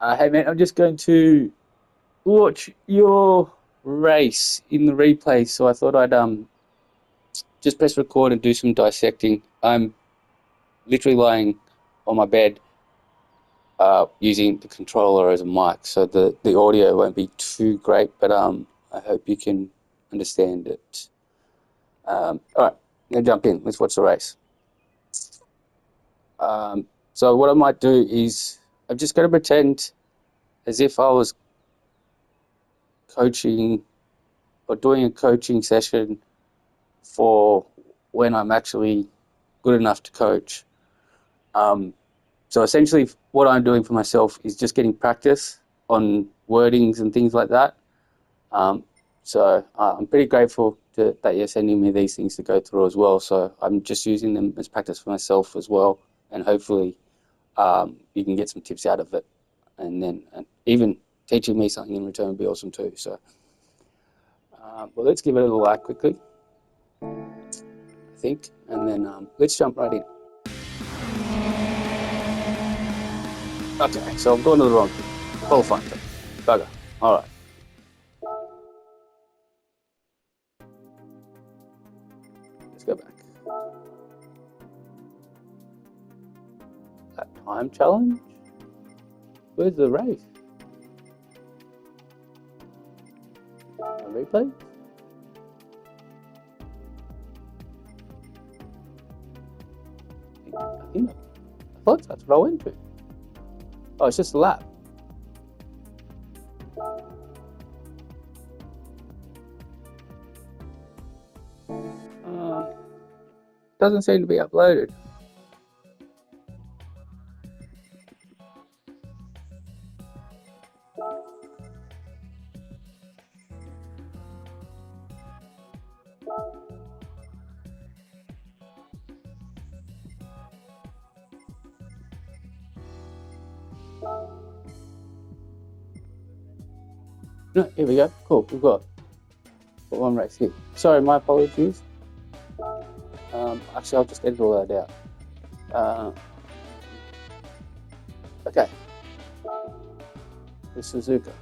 Hey man, I'm just going to watch your race in the replay, so I thought I'd just press record and do some dissecting. I'm literally lying on my bed using the controller as a mic, so the audio won't be too great, but I hope you can understand it. All right, now jump in. Let's watch the race. So what I might do is I'm just going to pretend as if I was coaching or doing a coaching session for when I'm actually good enough to coach. So essentially what I'm doing for myself is just getting practice on wordings and things like that. So I'm pretty grateful that you're sending me these things to go through as well. So I'm just using them as practice for myself as well. And hopefully you can get some tips out of it. And then even teaching me something in return would be awesome too. So well, let's give it a little like quickly, I think. And then let's jump right in. Okay, so I'm going to the wrong thing. Qualifying thing. Bugger. All right. Let's go back. That time challenge? Where's the race? A replay? I thought that's what I went to. Oh, it's just a lap. Doesn't seem to be uploaded. No, here we go. Cool, we've got one race here. Sorry, my apologies. Actually, I'll just edit all that out. Okay. The Suzuka.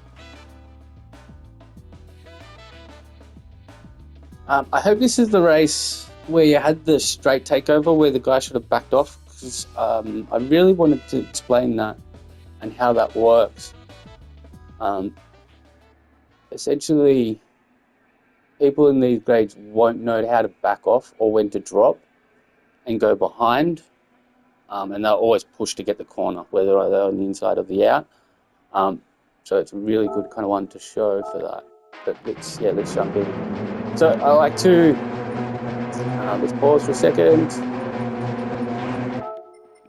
I hope this is the race where you had the straight takeover where the guy should have backed off, because I really wanted to explain that and how that works. Essentially, people in these grades won't know how to back off or when to drop and go behind, and they'll always push to get the corner, whether they're on the inside or the out. So it's a really good kind of one to show for that. But let's jump in. So I like to let's pause for a second.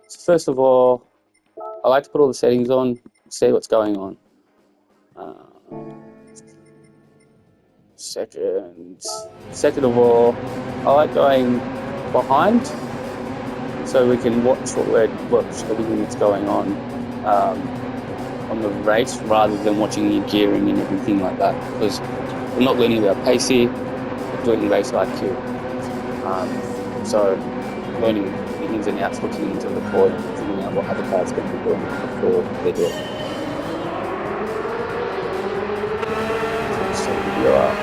So first of all, I like to put all the settings on, see what's going on. Second of all, I like going behind so we can watch everything that's going on the race, rather than watching your gearing and everything like that, because we're not learning about pace here, we're doing race IQ. So learning the ins and outs, looking into the board, figuring out what other cars are going to be doing before they do it. So you are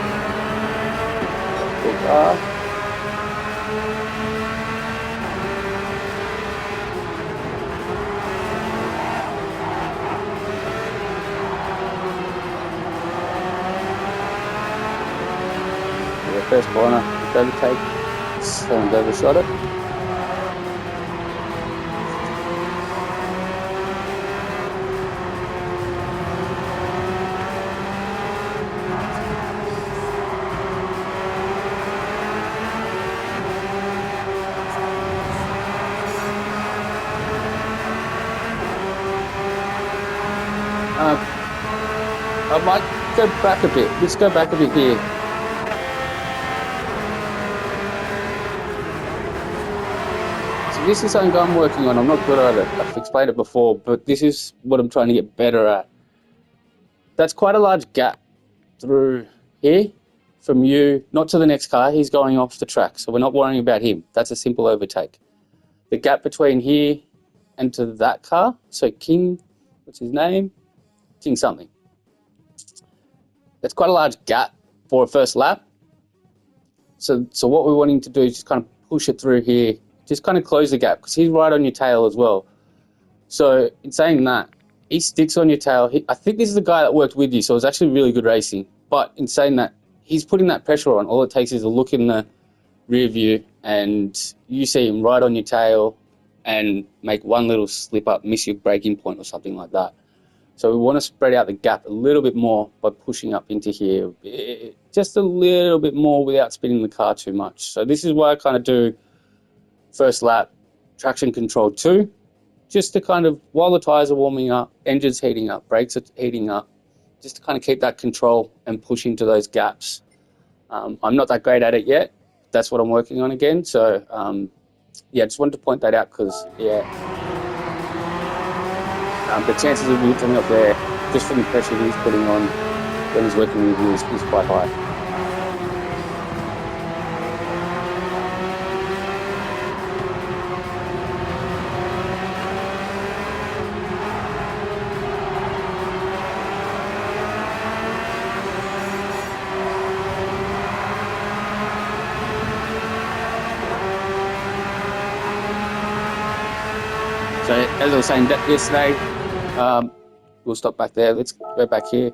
the first corner, overtake, and overshot it. I might go back a bit. Let's go back a bit here. So this is something I'm working on. I'm not good at it. I've explained it before, but this is what I'm trying to get better at. That's quite a large gap through here from you, not to the next car. He's going off the track, so we're not worrying about him. That's a simple overtake. The gap between here and to that car, so King, what's his name? expecting something. That's quite a large gap for a first lap. So what we're wanting to do is just kind of push it through here, just kind of close the gap, because he's right on your tail as well. So in saying that, he sticks on your tail. I think this is the guy that worked with you, so it's actually really good racing. But in saying that, he's putting that pressure on. All it takes is a look in the rear view, and you see him right on your tail and make one little slip up, miss your braking point or something like that. So we want to spread out the gap a little bit more by pushing up into here just a little bit more without spinning the car too much. So this is why I kind of do first lap traction control 2, just to kind of, while the tyres are warming up, engine's heating up, brakes are heating up, just to kind of keep that control and push into those gaps. I'm not that great at it yet. That's what I'm working on again. So yeah, just wanted to point that out because, yeah, the chances of you coming up there, just from the pressure he's putting on when he's working with you, is quite high. So as I was saying yesterday, we'll stop back there. Let's go back here.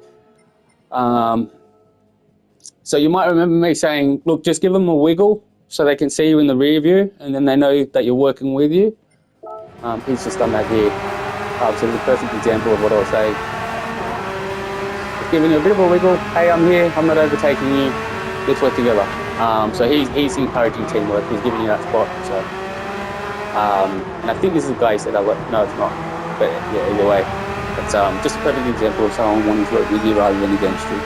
So you might remember me saying, look, just give them a wiggle so they can see you in the rear view, and then they know that you're working with you. He's just done that here. So it's a perfect example of what I was saying. Just giving you a bit of a wiggle. Hey, I'm here. I'm not overtaking you. Let's work together. So he's encouraging teamwork. He's giving you that spot. So, and I think this is the guy who said, no, it's not. But yeah, either way. It's just a perfect example of someone wanting to work with you rather than against you.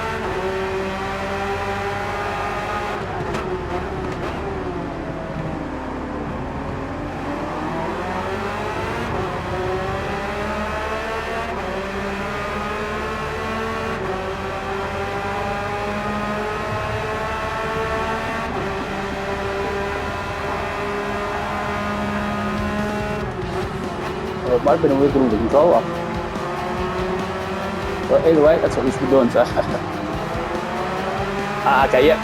It might have been a wiggle of the controller. But either way, that's what we should be doing. So. Okay, yep.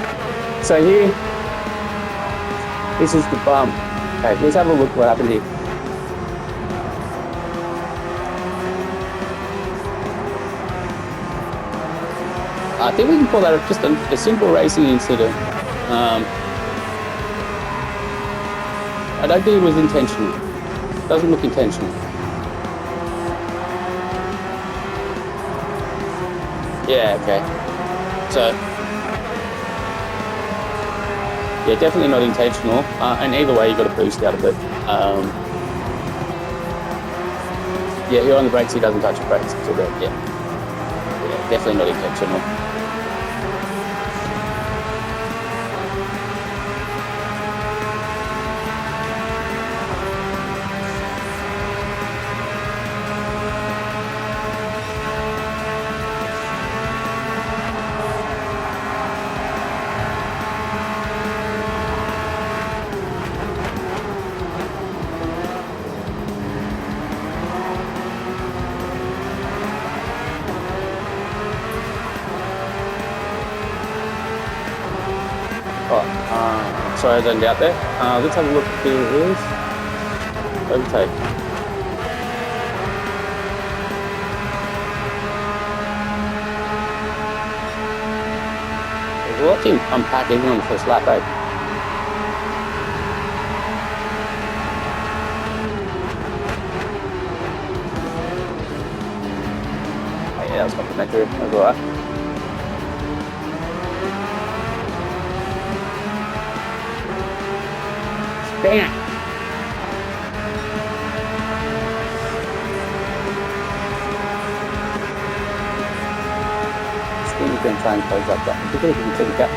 So here, this is the bump. Okay, let's have a look what happened here. I think we can call that just a simple racing incident. I don't think it was intentional. It doesn't look intentional. Yeah, okay. So, yeah, definitely not intentional. And either way, you got a boost out of it. Yeah, you're on the brakes, he doesn't touch the brakes. So that, yeah, definitely not intentional. Sorry I zoned out there. Let's have a look at who it is. Overtake. There's a lot to unpack even on the first lap, eh? Oh, yeah, that was complimentary. That was alright. Bam! Still you can try and close that gap. Because you can take the gap.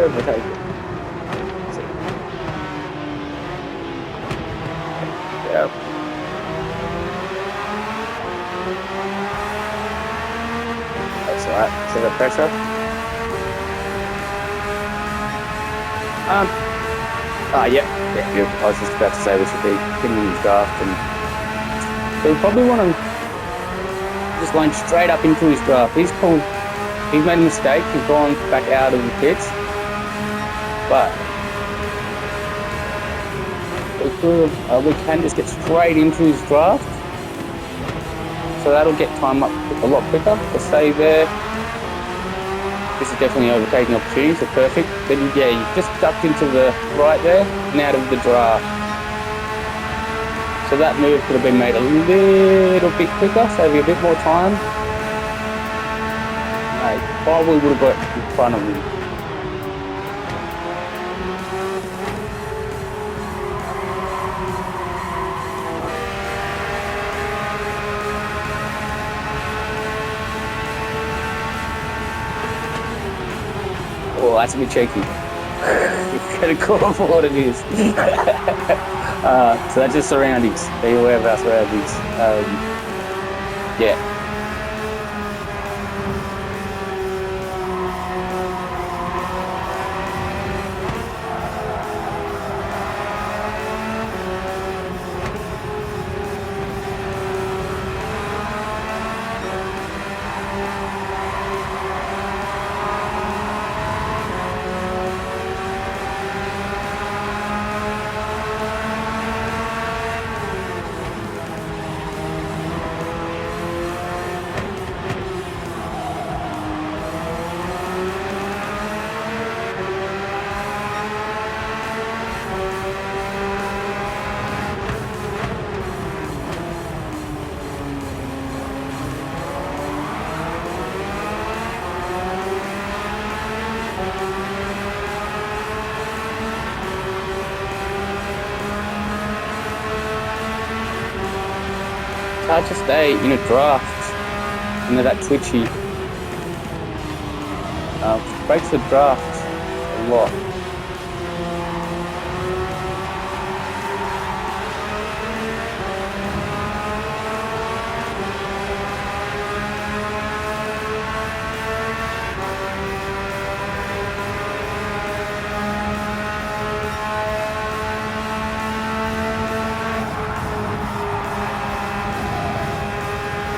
overtake it. Yeah. That's alright. See the pressure? Yeah. I was just about to say we should be hitting his draft, and so we probably want to just line straight up into his draft. He's made a mistake. He's gone back out of the pits, but we can just get straight into his draft, so that'll get time up a lot quicker. Let's stay there. This is definitely overtaking opportunity, so perfect. Then yeah, you just ducked into the right there and out of the draft. So that move could have been made a little bit quicker, save you a bit more time. Mate, probably would have got in front of him. Oh, that's a bit cheeky. You've got to call for what it is. So that's just surroundings. Be aware of our surroundings. Yeah. It's hard to stay in a draft, that twitchy. Breaks the draft a lot.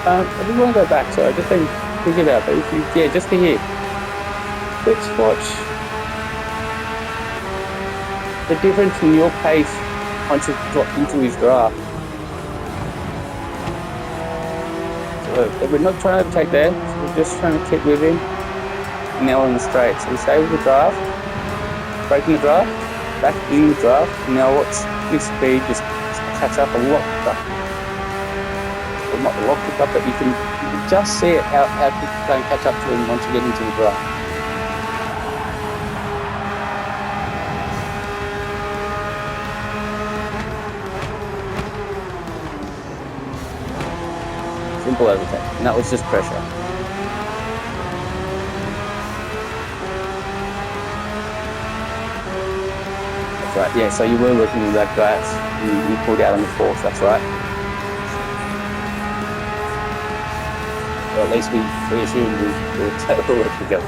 I just want to go back, so I just think about it. If you, just to hit. Let's watch the difference in your pace once you've dropped into his draft. So we're not trying to overtake there, so we're just trying to keep with him. Now on the straight. So we stay with the draft, breaking the draft, back in the draft. Now watch his speed just catch up a lot quicker. Well, not a lot quicker, but you can just see it how quick you can catch up to him once you get into the draft. Simple overtake, and that was just pressure. That's right, yeah, so you were working with that glass, you pulled out on the fourth, that's right. Or at least we assumed we'll work together.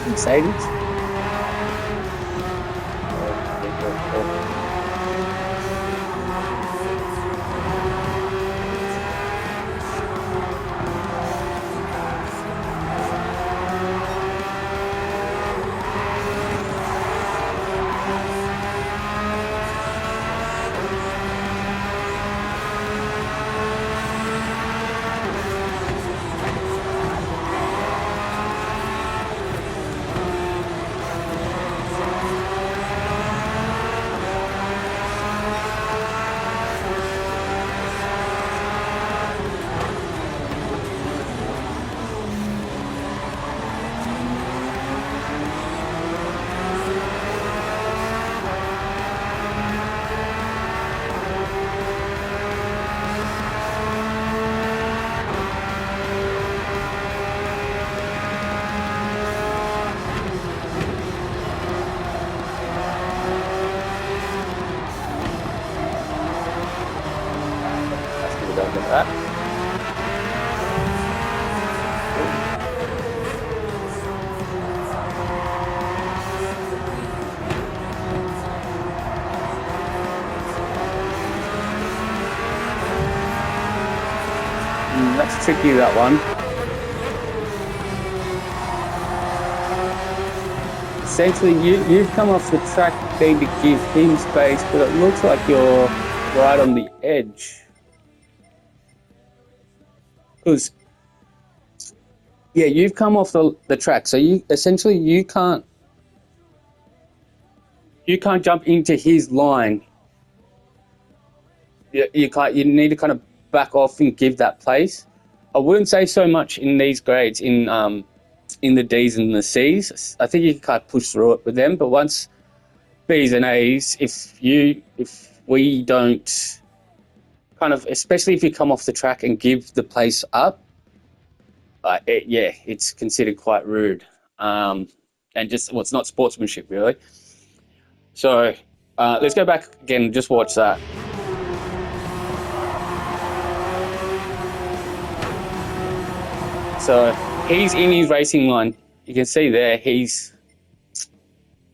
Mercedes. that. That's tricky, that one. Essentially, you've come off the track being to give him space, but it looks like you're right on the edge. Because, yeah, you've come off the track, so you can't jump into his line. You can't. You need to kind of back off and give that place. I wouldn't say so much in these grades in the D's and the C's. I think you can kind of push through it with them, but once B's and A's, if we don't kind of, especially if you come off the track and give the place up, it's considered quite rude, and just it's not sportsmanship really. So let's go back again and just watch that. So he's in his racing line. You can see there he's...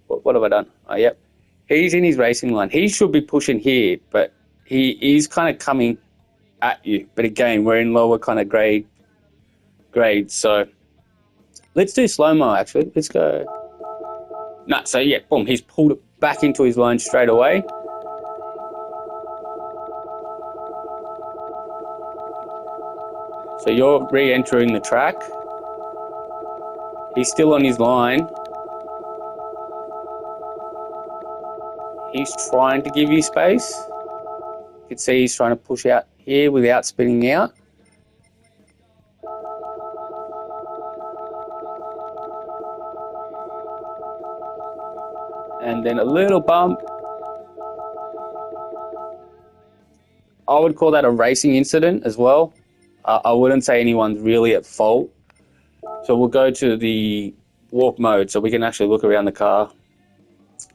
What have I done? Oh, yep. He's in his racing line. He should be pushing here, but he is kind of coming at you. But again, we're in lower kind of grades. So let's do slow-mo, actually. Let's go. No, so yeah, boom. He's pulled it back into his line straight away. So you're re-entering the track. He's still on his line. He's trying to give you space. You can see he's trying to push out here without spinning out. And then a little bump. I would call that a racing incident as well. I wouldn't say anyone's really at fault. So we'll go to the walk mode so we can actually look around the car.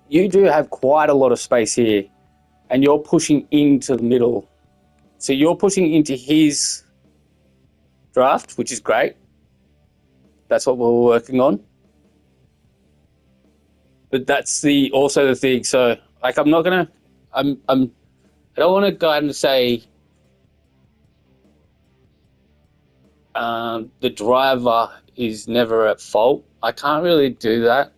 You do have quite a lot of space here, and you're pushing into the middle. So you're pushing into his draft, which is great. That's what we're working on. But that's also the thing. So like I don't want to go out and say the driver is never at fault. I can't really do that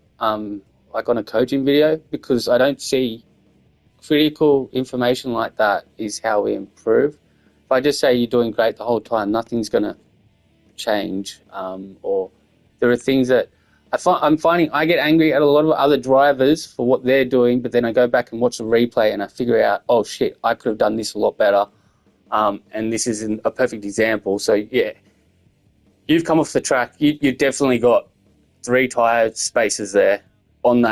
like on a coaching video, because I don't see critical information like that is how we improve. If I just say you're doing great the whole time, nothing's going to change. Or there are things that I'm finding I get angry at a lot of other drivers for what they're doing, but then I go back and watch the replay and I figure out, oh shit, I could have done this a lot better. And this is a perfect example. So yeah, you've come off the track. You've definitely got 3 tire spaces there on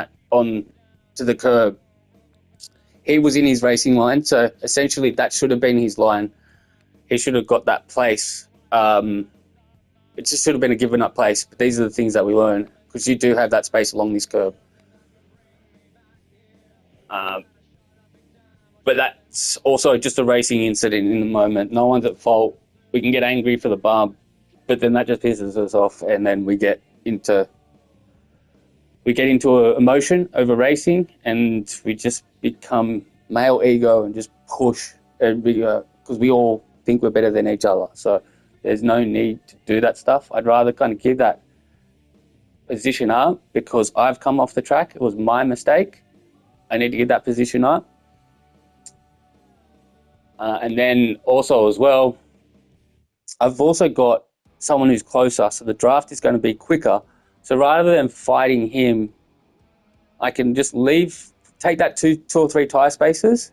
to the curb. He was in his racing line, so essentially that should have been his line. He should have got that place. It just should have been a given up place. But these are the things that we learn, because you do have that space along this curb. But that's also just a racing incident in the moment. No one's at fault. We can get angry for the bump, but then that just pisses us off, and then we get into emotion over racing, and we just become male ego and just push, and because we all think we're better than each other. So there's no need to do that stuff. I'd rather kind of give that position up, because I've come off the track. It was my mistake. I need to give that position up. And then also as well, I've also got someone who's closer, so the draft is going to be quicker. So rather than fighting him, I can just take that two or three tire spaces.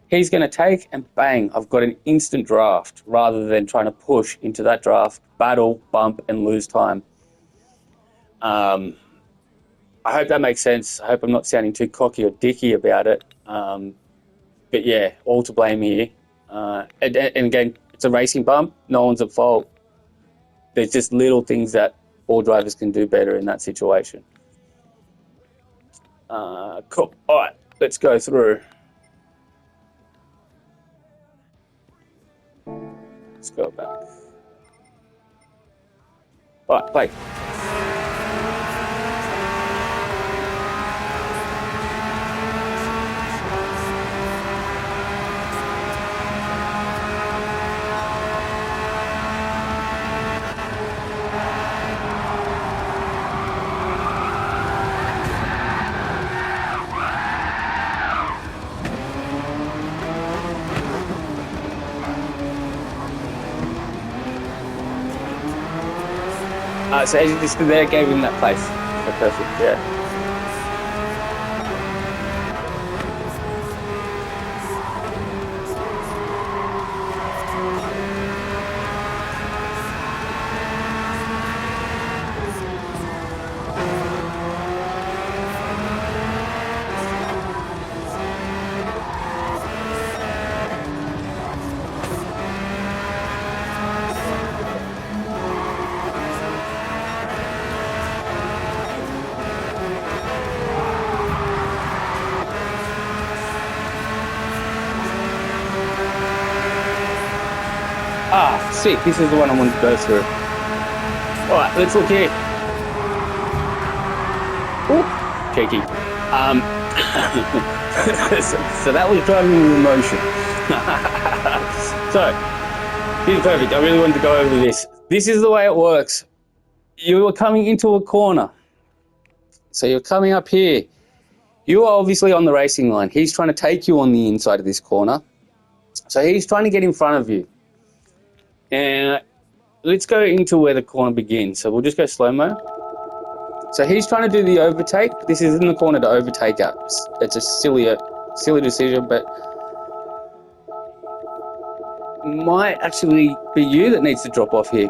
He's going to take, and bang, I've got an instant draft, rather than trying to push into that draft, battle, bump, and lose time. I hope that makes sense. I hope I'm not sounding too cocky or dicky about it. But yeah, all to blame here. And again, it's a racing bump. No one's at fault. There's just little things that all drivers can do better in that situation. Cool. All right, let's go through. Let's go back. All right, play. So as you just stood there, gave him that place. So perfect, yeah. Ah, sick. This is the one I wanted to go through. All right, let's look here. Ooh, cheeky. So that was driving with emotion. So, this is perfect. I really wanted to go over this. This is the way it works. You are coming into a corner. So you're coming up here. You are obviously on the racing line. He's trying to take you on the inside of this corner. So he's trying to get in front of you. And let's go into where the corner begins. So we'll just go slow-mo. So he's trying to do the overtake. This is in the corner to overtake at. It's a silly decision, but might actually be you that needs to drop off here.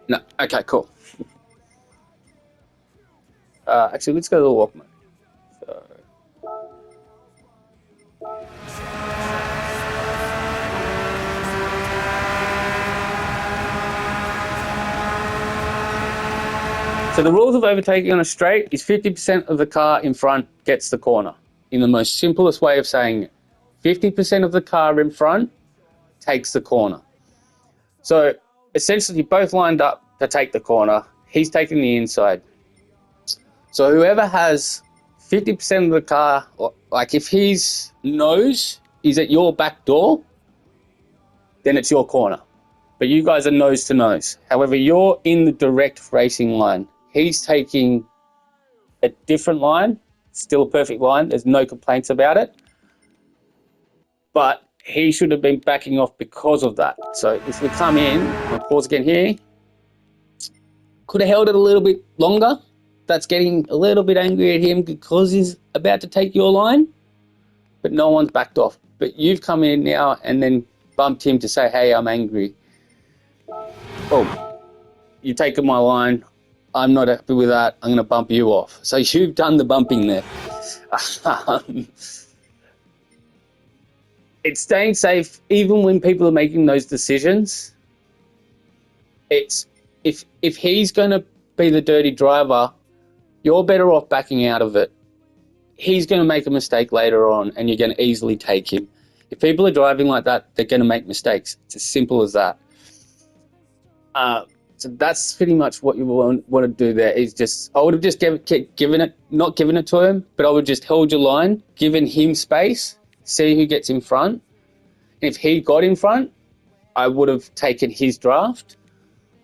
No, okay, cool. Actually, let's go to the walk mode. So the rules of overtaking on a straight is 50% of the car in front gets the corner. In the most simplest way of saying it, 50% of the car in front takes the corner. So essentially, both lined up to take the corner. He's taking the inside. So whoever has 50% of the car, like if his nose is at your back door, then it's your corner. But you guys are nose to nose. However, you're in the direct racing line. He's taking a different line, still a perfect line. There's no complaints about it. But he should have been backing off because of that. So if we come in, I'll pause again here. Could have held it a little bit longer. That's getting a little bit angry at him because he's about to take your line, but no one's backed off. But you've come in now and then bumped him to say, hey, I'm angry. Oh, you've taken my line. I'm not happy with that. I'm going to bump you off. So you've done the bumping there. It's staying safe even when people are making those decisions. It's if he's going to be the dirty driver, you're better off backing out of it. He's going to make a mistake later on and you're going to easily take him. If people are driving like that, they're going to make mistakes. It's as simple as that. So that's pretty much what you want to do there. Is just, I would have just not given it to him, but I would just held your line, given him space, see who gets in front. And if he got in front, I would have taken his draft.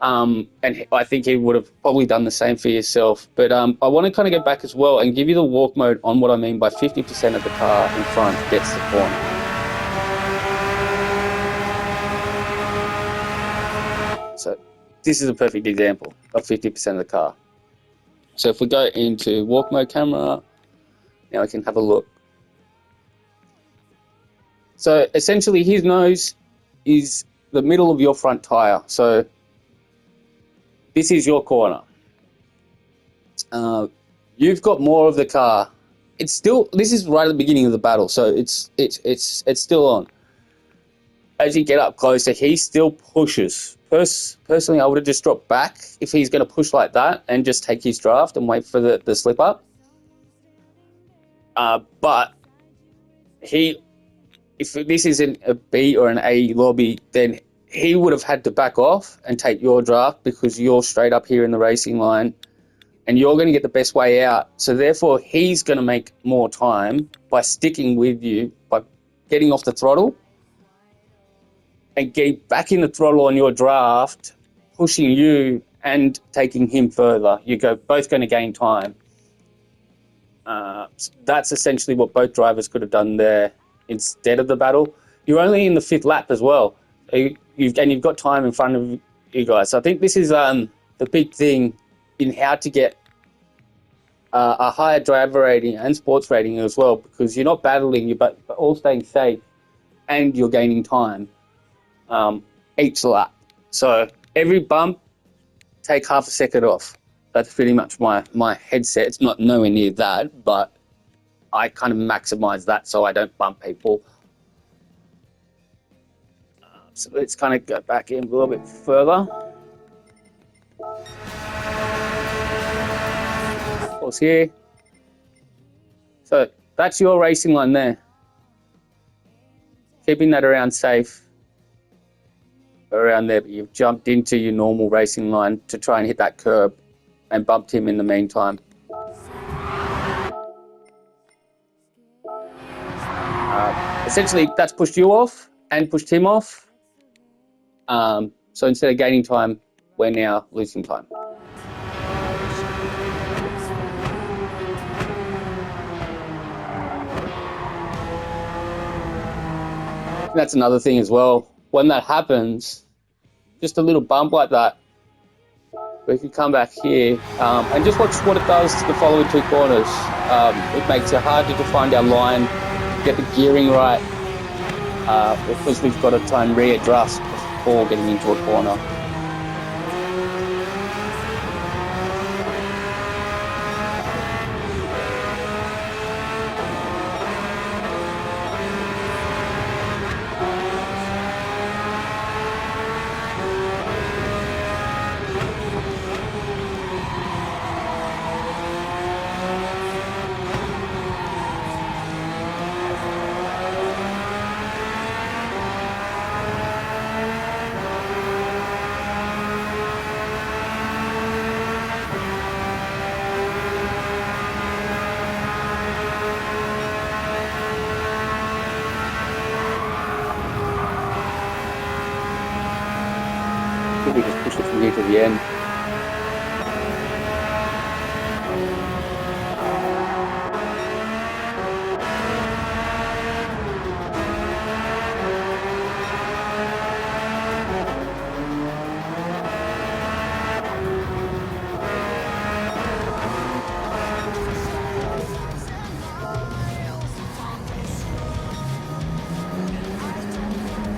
And I think he would have probably done the same for yourself. But I want to kind of go back as well and give you the walk mode on what I mean by 50% of the car in front gets the corner. So this is a perfect example of 50% of the car. So if we go into walk mode camera, now we can have a look. So essentially his nose is the middle of your front tire. So this is your corner. You've got more of the car. It's still, this is right at the beginning of the battle, so it's still on. As you get up closer, he still pushes personally, I would have just dropped back if he's going to push like that and just take his draft and wait for the slip up. But if this isn't a B or an A lobby, then he would have had to back off and take your draft because you're straight up here in the racing line and you're going to get the best way out. So therefore, he's going to make more time by sticking with you, by getting off the throttle and getting back in the throttle on your draft, pushing you and taking him further. You're both going to gain time. So that's essentially what both drivers could have done there instead of the battle. You're only in the 5th lap as well. You've got time in front of you guys. So I think this is the big thing in how to get a higher driver rating and sports rating as well, because you're not battling, you're but all staying safe and you're gaining time each lap. So every bump, take half a second off. That's pretty much my headset. It's not nowhere near that, but I kind of maximize that so I don't bump people. So let's kind of go back in a little bit further. Pause here. So that's your racing line there. Keeping that around safe. Around there, but you've jumped into your normal racing line to try and hit that curb and bumped him in the meantime. Essentially, that's pushed you off and pushed him off. So instead of gaining time, we're now losing time. And that's another thing as well. When that happens, just a little bump like that, we can come back here and just watch what it does to the following 2 corners. It makes it harder to find our line, get the gearing right, because we've got to try and readjust before getting into a corner. We just push it from here to the end.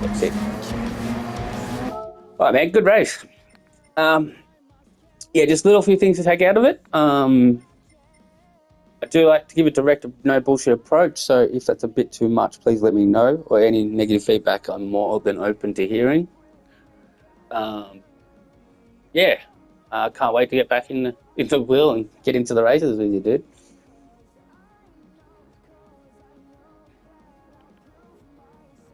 That's it. All right, man, good race. Yeah, just little few things to take out of it. I do like to give a direct, no bullshit approach. So if that's a bit too much, please let me know. Or any negative feedback, I'm more than open to hearing. Yeah, I can't wait to get back in the wheel and get into the races with you, dude.